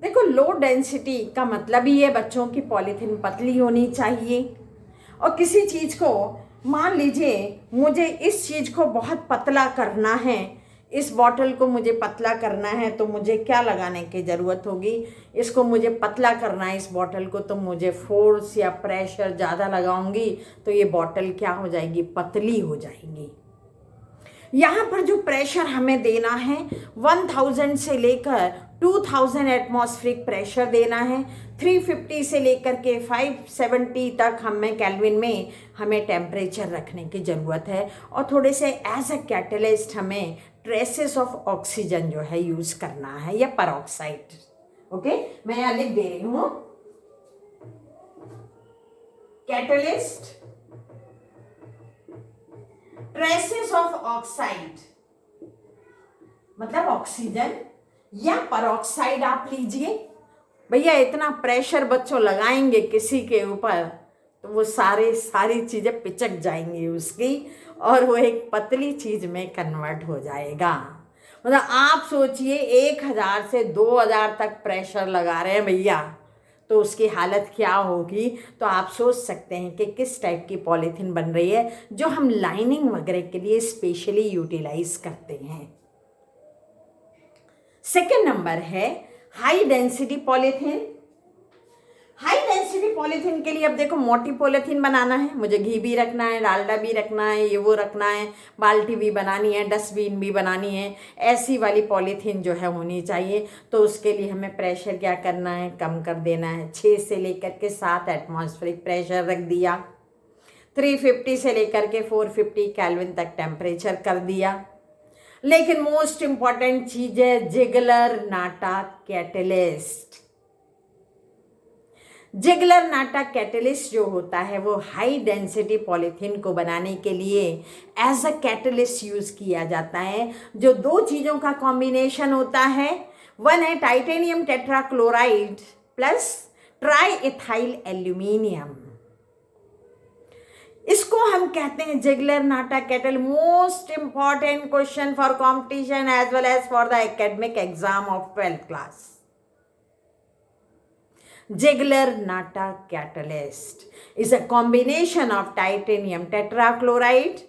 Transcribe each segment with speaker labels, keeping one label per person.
Speaker 1: देखो, low density का मतलब ही है बच्चों की पॉलीथीन पतली होनी चाहिए। और किसी चीज़ को, मान लीजिए मुझे इस चीज़ को बहुत पतला करना है, इस बॉटल को मुझे पतला करना है, तो मुझे क्या लगाने की ज़रूरत होगी? इसको मुझे पतला करना है इस बॉटल को, तो मुझे फोर्स या प्रेशर ज़्यादा लगाऊंगी, तो ये बॉटल क्या हो जाएगी? पतली हो जाएगी। यहाँ पर जो प्रेशर हमें देना है 1000 से लेकर 2000 एटमॉस्फेरिक प्रेशर देना है। 350 से लेकर के 570 तक हमें केल्विन में हमें टेम्परेचर रखने की ज़रूरत है। और थोड़े से एज अ कैटलिस्ट हमें ट्रेसेस ऑफ ऑक्सीजन जो है यूज़ करना है, या परऑक्साइड। ओके, मैं यहाँ लिख दे रही हूँ, कैटलिस्ट, ट्रेसेस ऑफ ऑक्साइड मतलब ऑक्सीजन, या परऑक्साइड आप लीजिए। भैया इतना प्रेशर बच्चों लगाएंगे किसी के ऊपर, तो वो सारी चीज़ें पिचक जाएंगी उसकी, और वो एक पतली चीज़ में कन्वर्ट हो जाएगा। मतलब आप सोचिए 1000 से 2000 तक प्रेशर लगा रहे हैं भैया, तो उसकी हालत क्या होगी? तो आप सोच सकते हैं कि किस टाइप की पॉलीथीन बन रही है, जो हम लाइनिंग वगैरह के लिए स्पेशली यूटिलाइज करते हैं। सेकेंड नंबर है high density polythene. High density polythene के लिए अब देखो, मोटी पॉलीथीन बनाना है, मुझे घी भी रखना है, डालडा भी रखना है, ये वो रखना है, बाल्टी भी बनानी है, डस्टबिन भी बनानी है, ऐसी वाली पॉलीथीन जो है होनी चाहिए। तो उसके लिए हमें प्रेशर क्या करना है? कम कर देना है। 6 से लेकर के 7 एटमॉस्फेरिक प्रेशर रख दिया। 350 से लेकर के 450 केल्विन तक टेम्परेचर कर दिया। लेकिन मोस्ट इंपॉर्टेंट चीज है Ziggler Natta catalyst. Ziggler Natta catalyst जो होता है वो हाई डेंसिटी पॉलीथीन को बनाने के लिए एज अ कैटलिस्ट यूज किया जाता है, जो दो चीजों का कॉम्बिनेशन होता है। वन है titanium tetrachloride plus triethyl aluminium. इसको हम कहते हैं Ziegler Natta catalyst. Most important question for competition as well as for the academic exam of 12th class. Ziegler Natta catalyst is a combination of titanium tetrachloride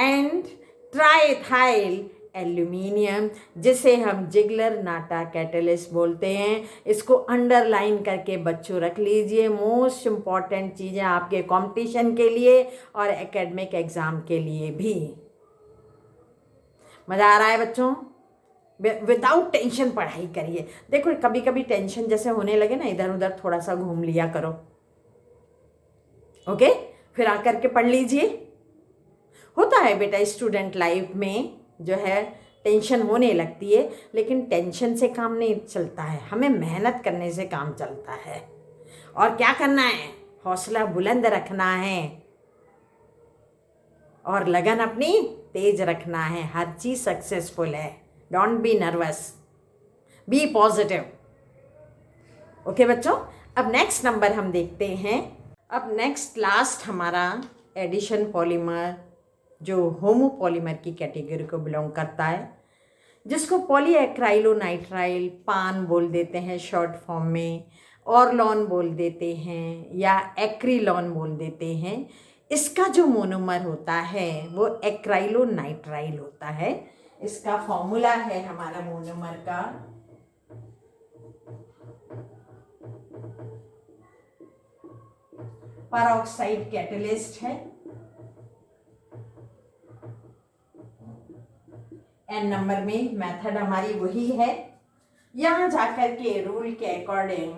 Speaker 1: and triethyl aluminium, जिसे हम Ziggler Natta catalyst बोलते हैं। इसको underline करके बच्चों रख लीजिए, most important चीज़ें आपके कंपटीशन के लिए और एकेडमिक एग्जाम के लिए भी। मज़ा आ रहा है बच्चों? विदाउट टेंशन पढ़ाई करिए। देखो कभी कभी टेंशन जैसे होने लगे ना, इधर उधर थोड़ा सा घूम लिया करो, ओके? फिर आकर के पढ़ लीजिए। होता है बेटा स्टूडेंट लाइफ में जो है टेंशन होने लगती है, लेकिन टेंशन से काम नहीं चलता है, हमें मेहनत करने से काम चलता है। और क्या करना है? हौसला बुलंद रखना है और लगन अपनी तेज रखना है। हर चीज़ सक्सेसफुल है। Don't be nervous, be positive. Okay बच्चों, अब नेक्स्ट नंबर हम देखते हैं। अब नेक्स्ट लास्ट हमारा एडिशन पॉलीमर, जो होमोपॉलीमर की कैटेगरी को बिलोंग करता है, जिसको पॉलीएक्राइलोनाइट्राइल पान बोल देते हैं शॉर्ट फॉर्म में, ऑरलॉन बोल देते हैं, या एक्रिलॉन बोल देते हैं। इसका जो मोनोमर होता है वो एक्राइलोनाइट्राइल होता है। इसका फॉर्मूला है हमारा मोनोमर का परऑक्साइड कैटलिस्ट है। एन नंबर में मेथड हमारी वही है। यहाँ जाकर के रूल के अकॉर्डिंग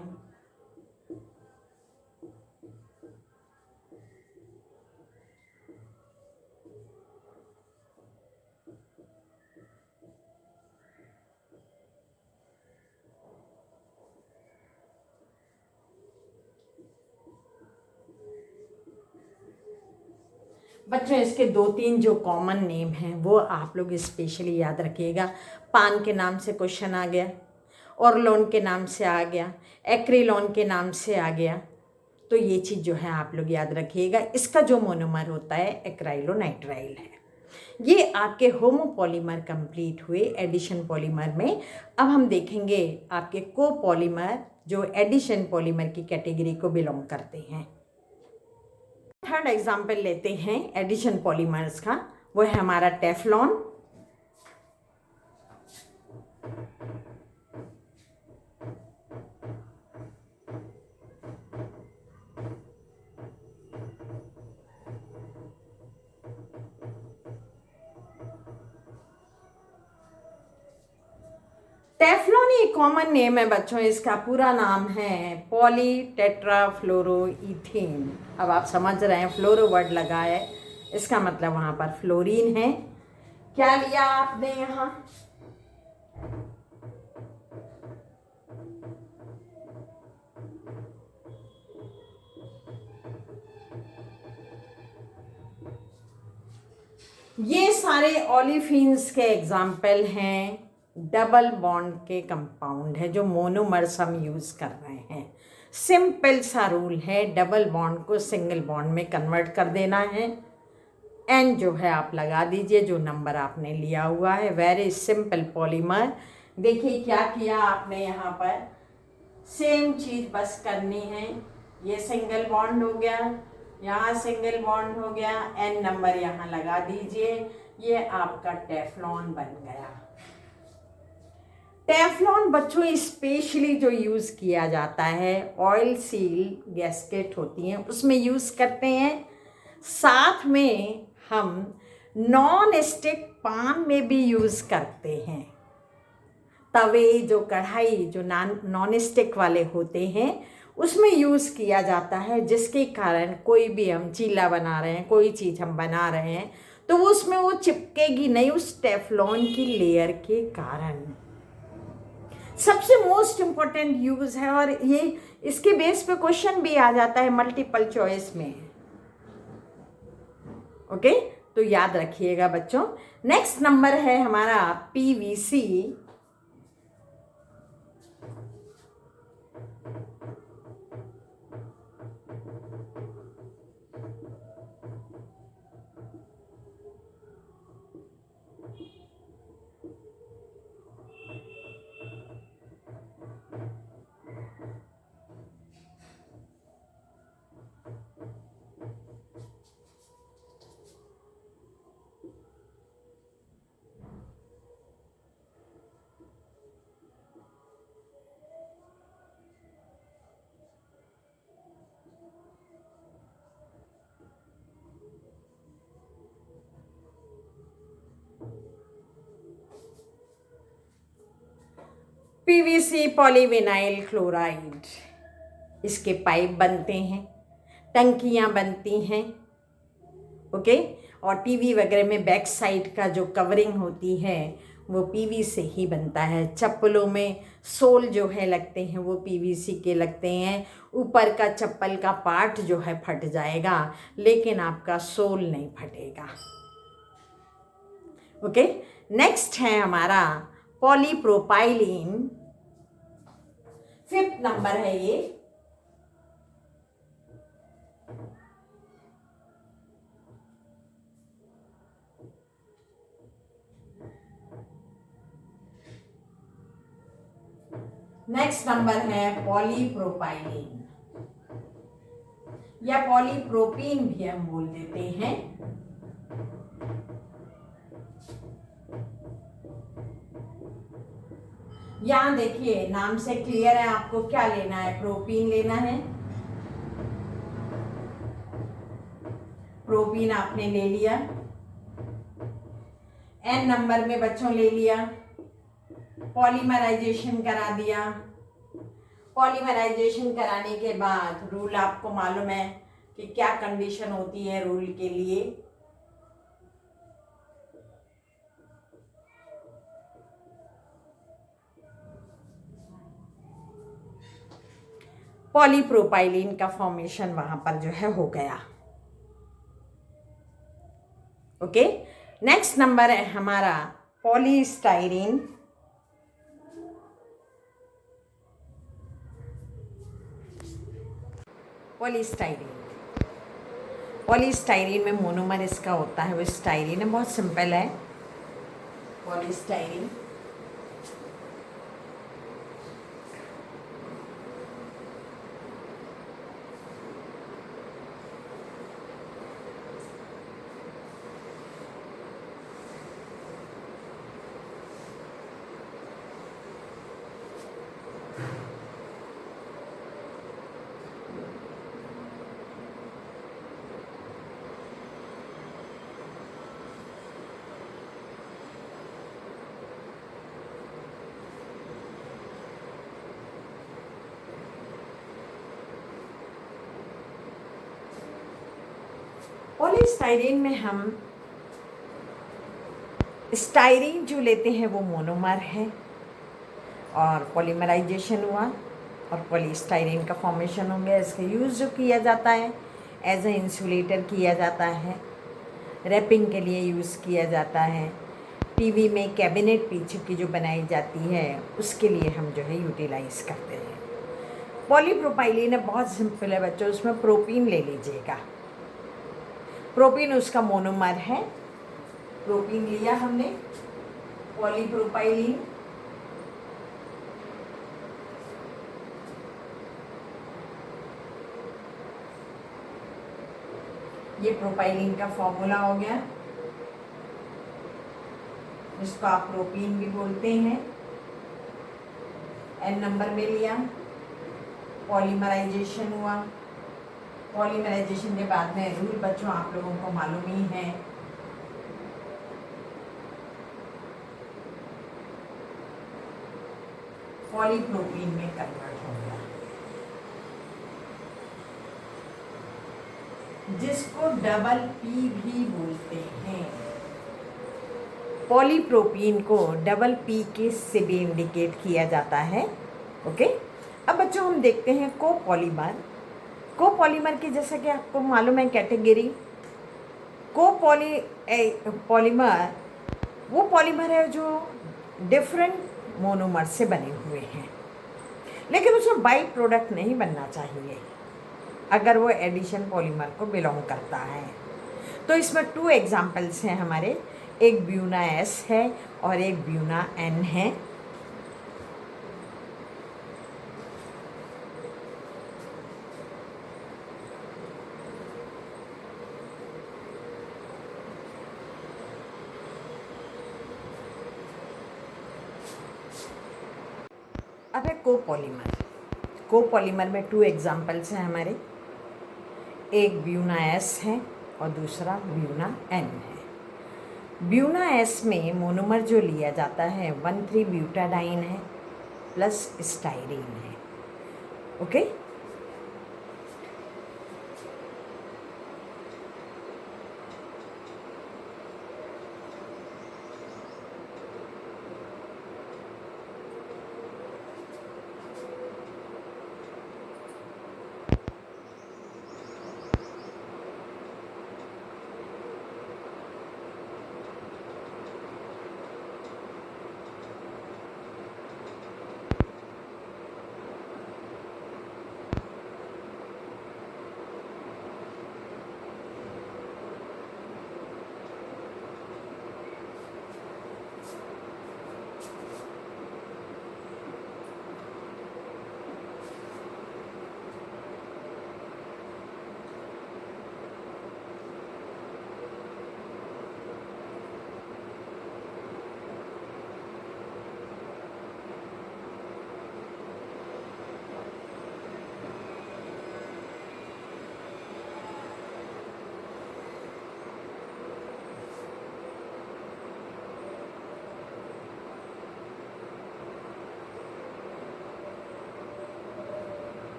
Speaker 1: बच्चों इसके 2-3 जो कॉमन नेम हैं वो आप लोग स्पेशली याद रखिएगा। पान के नाम से क्वेश्चन आ गया, ऑरलॉन के नाम से आ गया, एक्रिलॉन के नाम से आ गया, तो ये चीज़ जो है आप लोग याद रखिएगा। इसका जो मोनोमर होता है एक्राइलोनाइट्राइल है। ये आपके होमोपॉलीमर कंप्लीट हुए एडिशन पॉलीमर में। अब हम देखेंगे आपके कोपॉलीमर जो एडिशन पॉलीमर की कैटेगरी को बिलोंग करते हैं। थर्ड एग्जाम्पल लेते हैं एडिशन पॉलीमर्स का, वो है हमारा टेफ्लॉन। टेफ्लॉन एक कॉमन नेम है बच्चों, इसका पूरा नाम है पॉली टेट्राफ्लोरोईथेन। अब आप समझ रहे हैं फ्लोरो वर्ड लगा है, इसका मतलब वहाँ पर फ्लोरीन है। क्या लिया आपने यहाँ? ये सारे ओलिफिन्स के एग्जाम्पल हैं, डबल बॉन्ड के कंपाउंड है जो मोनोमर्स हम यूज़ कर रहे हैं। सिंपल सा रूल है, डबल बॉन्ड को सिंगल बॉन्ड में कन्वर्ट कर देना है। एन जो है आप लगा दीजिए जो नंबर आपने लिया हुआ है। Very simple polymer. देखिए क्या किया आपने यहाँ पर, सेम चीज़ बस करनी है। ये सिंगल बॉन्ड हो गया, यहाँ सिंगल बॉन्ड हो गया, एन नंबर यहाँ लगा दीजिए, ये आपका टेफ्लॉन बन गया। टेफ्लॉन बच्चों स्पेशली जो यूज़ किया जाता है, ऑयल सील गैस्केट होती हैं उसमें यूज़ करते हैं। साथ में हम नॉन स्टिक पान में भी यूज़ करते हैं। तवे जो कढ़ाई जो नॉन स्टिक वाले होते हैं उसमें यूज़ किया जाता है, जिसके कारण कोई भी हम चीला बना रहे हैं, कोई चीज़ हम बना रहे हैं तो उसमें वो चिपकेगी नहीं उस टेफ्लॉन की लेयर के कारण। सबसे मोस्ट इम्पॉर्टेंट यूज़ है और ये इसके बेस पे क्वेश्चन भी आ जाता है मल्टीपल चॉइस में। ओके, तो याद रखिएगा बच्चों। नेक्स्ट नंबर है हमारा पीवीसी। पीवीसी पॉलीविनाइल क्लोराइड, इसके पाइप बनते हैं, टंकियाँ बनती हैं। ओके, और टीवी वगैरह में बैक साइड का जो कवरिंग होती है वो पीवी से ही बनता है। चप्पलों में सोल जो है लगते हैं वो पीवीसी के लगते हैं। ऊपर का चप्पल का पार्ट जो है फट जाएगा लेकिन आपका सोल नहीं फटेगा। ओके, नेक्स्ट है हमारा पॉलीप्रोपाइलीन। फिफ्थ नंबर है ये। नेक्स्ट नंबर है पॉलीप्रोपाइलीन या पॉलीप्रोपीन भी हम बोल देते हैं। यहां देखिए नाम से क्लियर है आपको क्या लेना है, प्रोपीन लेना है। प्रोपीन आपने ले लिया, एन नंबर में बच्चों ले लिया, पॉलीमराइजेशन करा दिया। पॉलीमराइजेशन कराने के बाद रूल आपको मालूम है कि क्या कंडीशन होती है रूल के लिए। पॉलीप्रोपाइलीन का फॉर्मेशन वहां पर जो है हो गया। ओके, नेक्स्ट नंबर है हमारा पॉलीस्टाइरीन। पॉलीस्टाइरीन पॉलीस्टाइरीन में मोनोमर इसका होता है वो स्टाइरीन है, बहुत सिंपल है पॉलीस्टाइरीन। पॉलीस्टाइरीन में हम स्टाइरीन जो लेते हैं वो मोनोमर है और पॉलीमराइजेशन हुआ और पॉलीस्टाइरीन का फॉर्मेशन हो गया। इसका यूज़ जो किया जाता है एज ए इंसुलेटर किया जाता है, रैपिंग के लिए यूज़ किया जाता है, टीवी में कैबिनेट पीछे की जो बनाई जाती है उसके लिए हम जो है यूटिलाइज़ करते हैं। पॉलीप्रोपाइलीन है, बहुत सिंपल है बच्चों, उसमें प्रोपीन ले लीजिएगा। प्रोपीन उसका मोनोमर है, प्रोपीन लिया हमने, पॉलीप्रोपाइलीन ये प्रोपाइलीन का फॉर्मूला हो गया, जिसको आप प्रोपीन भी बोलते हैं। एन नंबर में लिया, पॉलीमराइजेशन हुआ। पॉलीमराइजेशन के बाद में रूल बच्चों आप लोगों को मालूम ही है, पॉलीप्रोपीन में कन्वर्ट हो गया, जिसको डबल पी भी बोलते हैं। पॉलीप्रोपीन को डबल पी के से भी इंडिकेट किया जाता है। ओके, अब बच्चों हम देखते हैं कोपॉलीमर। कोपॉलीमर की जैसा कि आपको मालूम है कैटेगरी, पॉलीमर वो पॉलीमर है जो डिफरेंट मोनोमर से बने हुए हैं, लेकिन उसमें बाई प्रोडक्ट नहीं बनना चाहिए अगर वो एडिशन पॉलीमर को बिलोंग करता है। तो इसमें 2 एग्जाम्पल्स हैं हमारे, एक ब्यूना एस है और एक ब्यूना एन है। अब है कोपॉलीमर। कोपॉलीमर में 2 एग्जाम्पल्स हैं हमारे, एक ब्यूना एस है और दूसरा ब्यूना एन है। ब्यूना एस में मोनोमर जो लिया जाता है 1,3-ब्यूटाडाइन है प्लस स्टाइरीन है। ओके,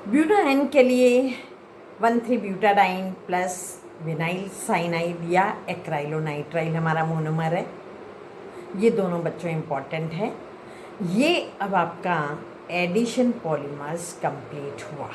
Speaker 1: ब्यूटाडाइन के लिए 1,3 ब्यूटाडाइन प्लस विनाइल साइनाइड या एक्राइलोनाइट्राइल हमारा मोनोमर है। ये दोनों बच्चों इम्पॉर्टेंट है। ये अब आपका एडिशन पॉलीमर्स कंप्लीट हुआ।